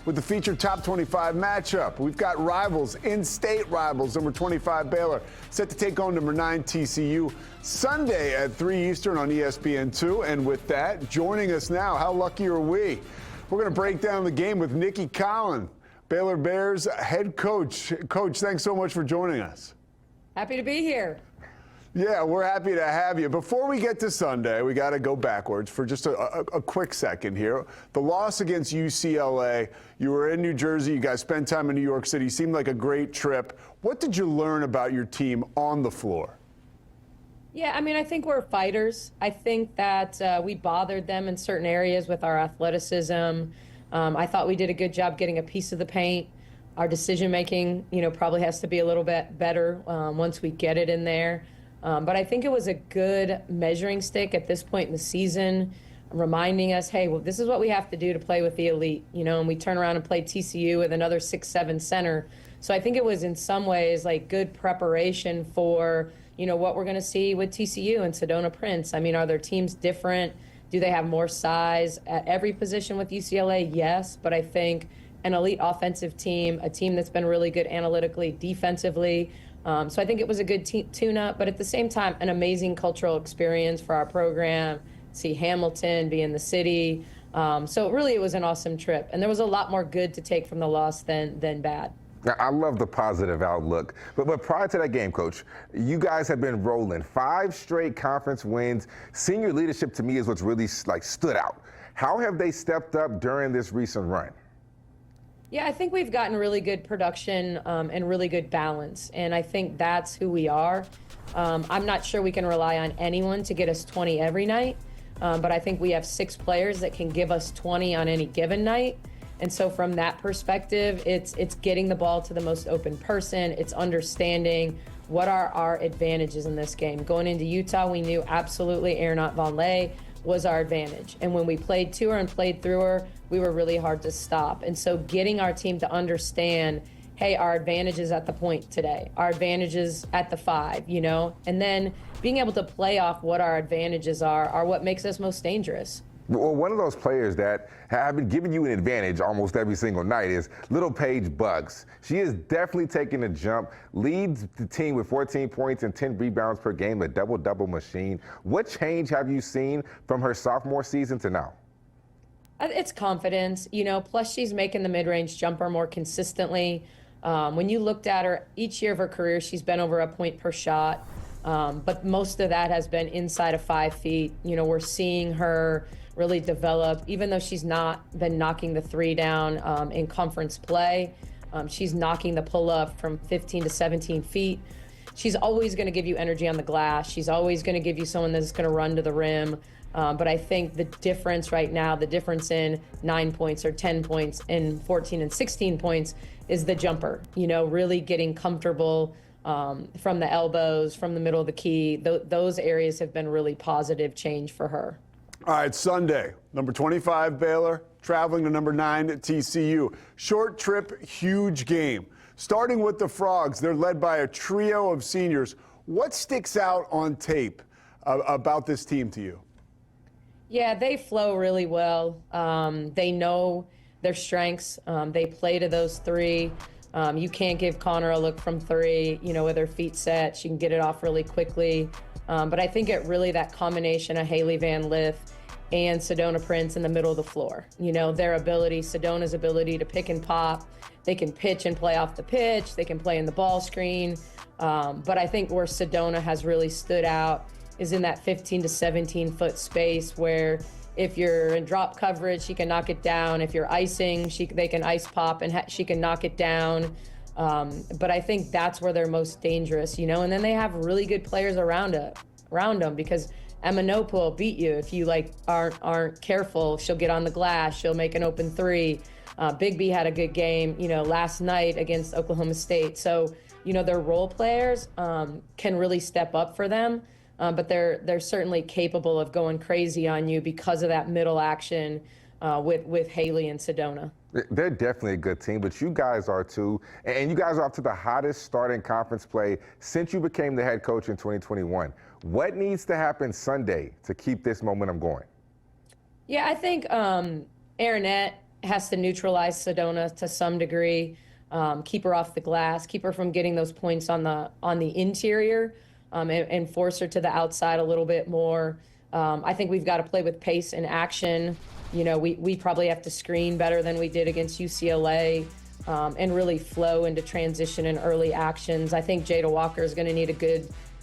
with the featured top 25 matchup. We've got rivals, in-state rivals, number 25 Baylor, set to take on number 9 TCU Sunday at 3 Eastern on ESPN2. And with that, joining us now, how lucky are we? We're going to break down the game with Nicki, Collen, Baylor Bears head coach. Coach, thanks so much for joining us. Happy to be here. Yeah, we're happy to have you. Before we get to Sunday, we got to go backwards for just a quick second here. The loss against UCLA, you were in New Jersey, you guys spent time in New York City, seemed like a great trip. What did you learn about your team on the floor? Yeah, I mean, I think we're fighters. I think that we bothered them in certain areas with our athleticism. I thought we did a good job getting a piece of the paint. Our decision-making, probably has to be a little bit better once we get it in there. But I think it was a good measuring stick at this point in the season, reminding us, hey, well, this is what we have to do to play with the elite, and we turn around and play TCU with another 6'7" center. So I think it was in some ways like good preparation for, what we're going to see with TCU and Sedona Prince. I mean, are their teams different? Do they have more size at every position with UCLA? Yes, but I think an elite offensive team, a team that's been really good analytically, defensively. So I think it was a good tune-up, but at the same time, an amazing cultural experience for our program. See Hamilton, be in the city. So really, it was an awesome trip. And there was a lot more good to take from the loss than bad. I love the positive outlook. But prior to that game, Coach, you guys have been rolling 5 straight conference wins. Senior leadership, to me, is what's really stood out. How have they stepped up during this recent run? Yeah, I think we've gotten really good production and really good balance, and I think that's who we are. I'm not sure we can rely on anyone to get us 20 every night, but I think we have 6 players that can give us 20 on any given night. And so from that perspective, it's getting the ball to the most open person. It's understanding what are our advantages in this game. Going into Utah, we knew absolutely Aernot Von Lay was our advantage. And when we played to her and played through her, we were really hard to stop. And so getting our team to understand, hey, our advantage is at the point today, our advantage is at the 5, and then being able to play off what our advantages are what makes us most dangerous. Well, one of those players that have been giving you an advantage almost every single night is little Paige Bucks. She is definitely taking a jump, leads the team with 14 points and 10 rebounds per game, a double-double machine. What change have you seen from her sophomore season to now? It's confidence, plus she's making the mid-range jumper more consistently. When you looked at her, each year of her career, she's been over a point per shot, but most of that has been inside of 5 feet. We're seeing her really develop, even though she's not been knocking the 3 down in conference play. She's knocking the pull-up from 15 to 17 feet. She's always going to give you energy on the glass. She's always going to give you someone that's going to run to the rim. But I think the difference right now, the difference in 9 points or 10 points and 14 and 16 points is the jumper, really getting comfortable from the elbows, from the middle of the key. Those areas have been really positive change for her. All right, Sunday, number 25 Baylor, traveling to number 9 TCU. Short trip, huge game. Starting with the Frogs, they're led by a trio of seniors. What sticks out on tape about this team to you? Yeah, they flow really well. They know their strengths. They play to those 3. You can't give Connor a look from 3, with her feet set. She can get it off really quickly. But I think that combination of Haley Van Lith and Sedona Prince in the middle of the floor. Their ability, Sedona's ability to pick and pop. They can pitch and play off the pitch. They can play in the ball screen. But I think where Sedona has really stood out is in that 15 to 17 foot space where if you're in drop coverage, she can knock it down. If you're icing, they can ice pop and she can knock it down. But I think that's where they're most dangerous, and then they have really good players around them because Emma Nope will beat you if you aren't careful. She'll get on the glass. She'll make an open 3. Big B had a good game, last night against Oklahoma State. So, their role players can really step up for them. But they're certainly capable of going crazy on you because of that middle action with Haley and Sedona. They're definitely a good team, but you guys are too. And you guys are up to the hottest start in conference play since you became the head coach in 2021. What needs to happen Sunday to keep this momentum going? Yeah, I think Aernot has to neutralize Sedona to some degree, keep her off the glass, keep her from getting those points on the interior, and force her to the outside a little bit more. I think we've got to play with pace and action. You know, we probably have to screen better than we did against UCLA, and really flow into transition and early actions. I think Jada Walker is going to need a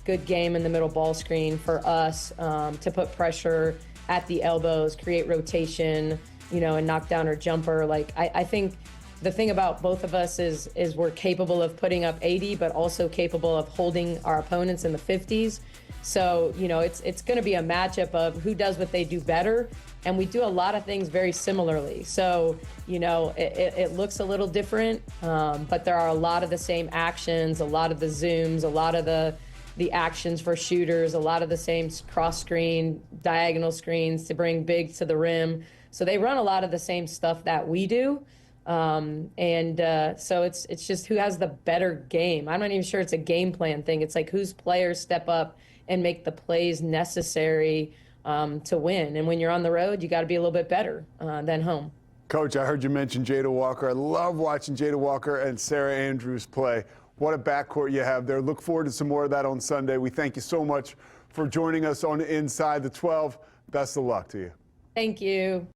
good game in the middle ball screen for us, to put pressure at the elbows, create rotation, you know, and knock down her jumper. Like, I think the thing about both of us is we're capable of putting up 80, but also capable of holding our opponents in the 50s. So, you know, it's going to be a matchup of who does what they do better. And we do a lot of things very similarly. So, you know, it looks a little different, but there are a lot of the same actions, a lot of the zooms, a lot of the actions for shooters, a lot of the same cross screen, diagonal screens to bring big to the rim. So they run a lot of the same stuff that we do. So it's just who has the better game. I'm not even sure it's a game plan thing. It's like whose players step up and make the plays necessary to win. And when you're on the road, you got to be a little bit better than home. Coach, I heard you mention Jada Walker. I love watching Jada Walker and Sarah Andrews play. What a backcourt you have there. Look forward to some more of that on Sunday. We thank you so much for joining us on Inside the 12. Best of luck to you. Thank you.